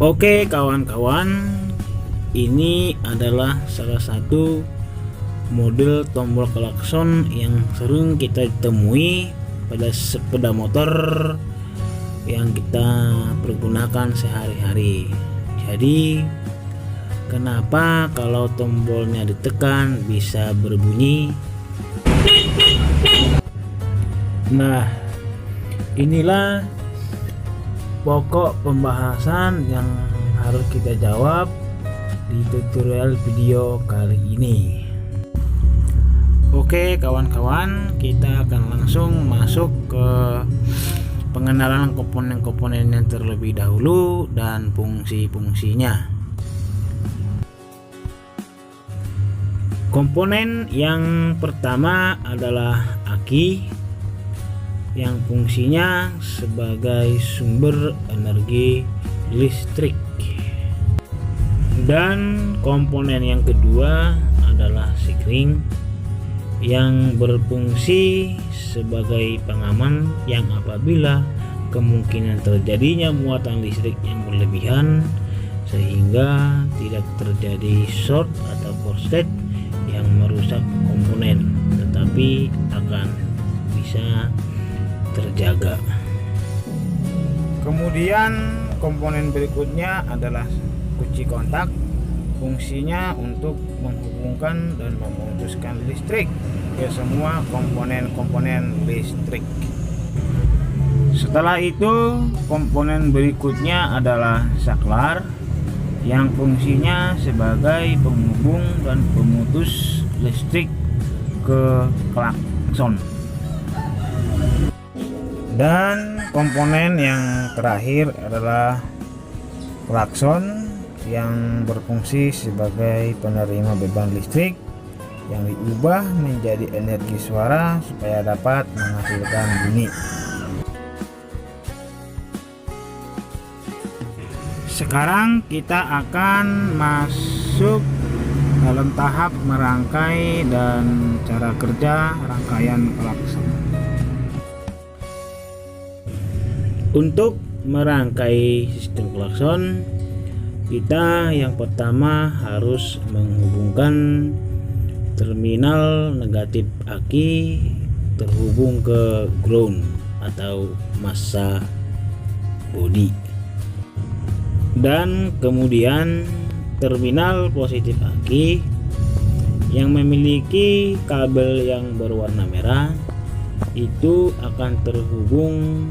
Oke kawan-kawan, ini adalah salah satu model tombol klakson yang sering kita temui pada sepeda motor yang kita pergunakan sehari-hari. Jadi kenapa kalau tombolnya ditekan bisa berbunyi? Nah, inilah pokok pembahasan yang harus kita jawab di tutorial video kali ini. Oke kawan-kawan, kita akan langsung masuk ke pengenalan komponen-komponen yang terlebih dahulu dan fungsi-fungsinya. Komponen yang pertama adalah aki, yang fungsinya sebagai sumber energi listrik. Dan komponen yang kedua adalah sikring, yang berfungsi sebagai pengaman yang apabila kemungkinan terjadinya muatan listrik yang berlebihan sehingga tidak terjadi short atau korslet yang merusak komponen, tetapi akan bisa terjaga. Kemudian komponen berikutnya adalah kunci kontak, fungsinya untuk menghubungkan dan memutuskan listrik ke semua komponen-komponen listrik. Setelah itu komponen berikutnya adalah saklar, yang fungsinya sebagai penghubung dan pemutus listrik ke klakson. Dan komponen yang terakhir adalah klakson, yang berfungsi sebagai penerima beban listrik yang diubah menjadi energi suara supaya dapat menghasilkan bunyi. Sekarang kita akan masuk dalam tahap merangkai dan cara kerja rangkaian klakson. Untuk merangkai sistem klakson, kita yang pertama harus menghubungkan terminal negatif aki terhubung ke ground atau massa bodi, dan kemudian terminal positif aki yang memiliki kabel yang berwarna merah itu akan terhubung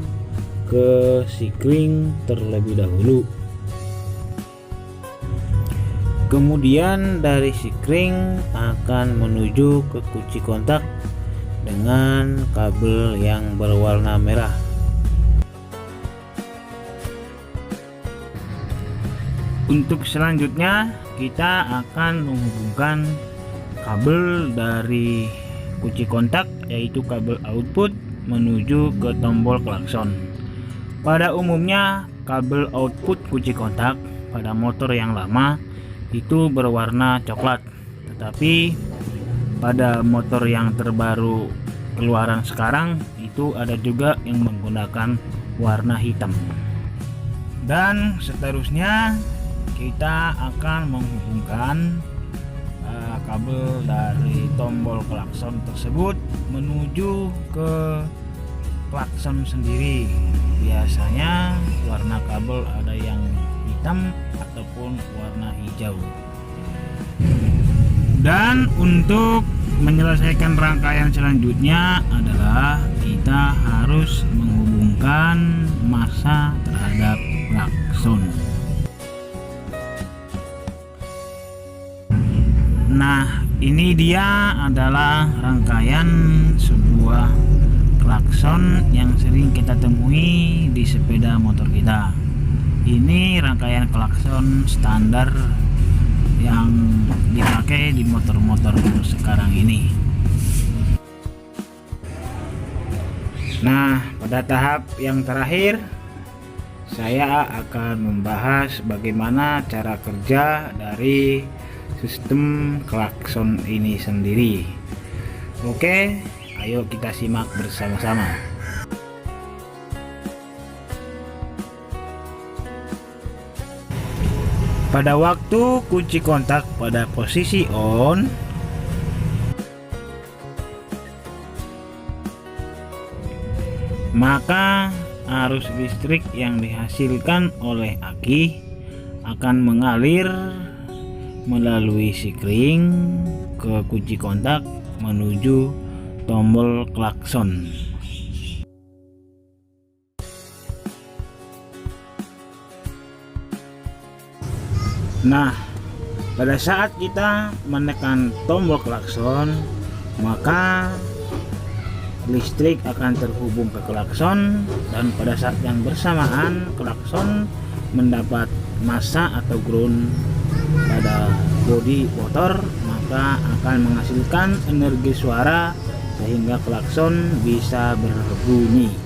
ke sikring terlebih dahulu. Kemudian dari sikring akan menuju ke kunci kontak dengan kabel yang berwarna merah. Untuk selanjutnya kita akan menghubungkan kabel dari kunci kontak, yaitu kabel output, menuju ke tombol klakson. Pada umumnya kabel output kunci kontak pada motor yang lama itu berwarna coklat, tetapi pada motor yang terbaru keluaran sekarang itu ada juga yang menggunakan warna hitam. Dan seterusnya kita akan menghubungkan kabel dari tombol klakson tersebut menuju ke klakson sendiri. Biasanya warna kabel ada yang hitam ataupun warna hijau. Dan untuk menyelesaikan rangkaian selanjutnya adalah kita harus menghubungkan massa terhadap klakson. Nah, ini dia adalah rangkaian sebuah klakson yang sering kita temui di sepeda motor kita. Ini rangkaian klakson standar yang dipakai di motor-motor sekarang ini. Nah, pada tahap yang terakhir saya akan membahas bagaimana cara kerja dari sistem klakson ini sendiri. Oke, ayo kita simak bersama-sama. Pada waktu kunci kontak pada posisi on, maka arus listrik yang dihasilkan oleh aki akan mengalir melalui sikring ke kunci kontak menuju tombol klakson. Nah, pada saat kita menekan tombol klakson, maka listrik akan terhubung ke klakson, dan pada saat yang bersamaan klakson mendapat massa atau ground pada bodi motor, maka akan menghasilkan energi suara sehingga klakson bisa berbunyi.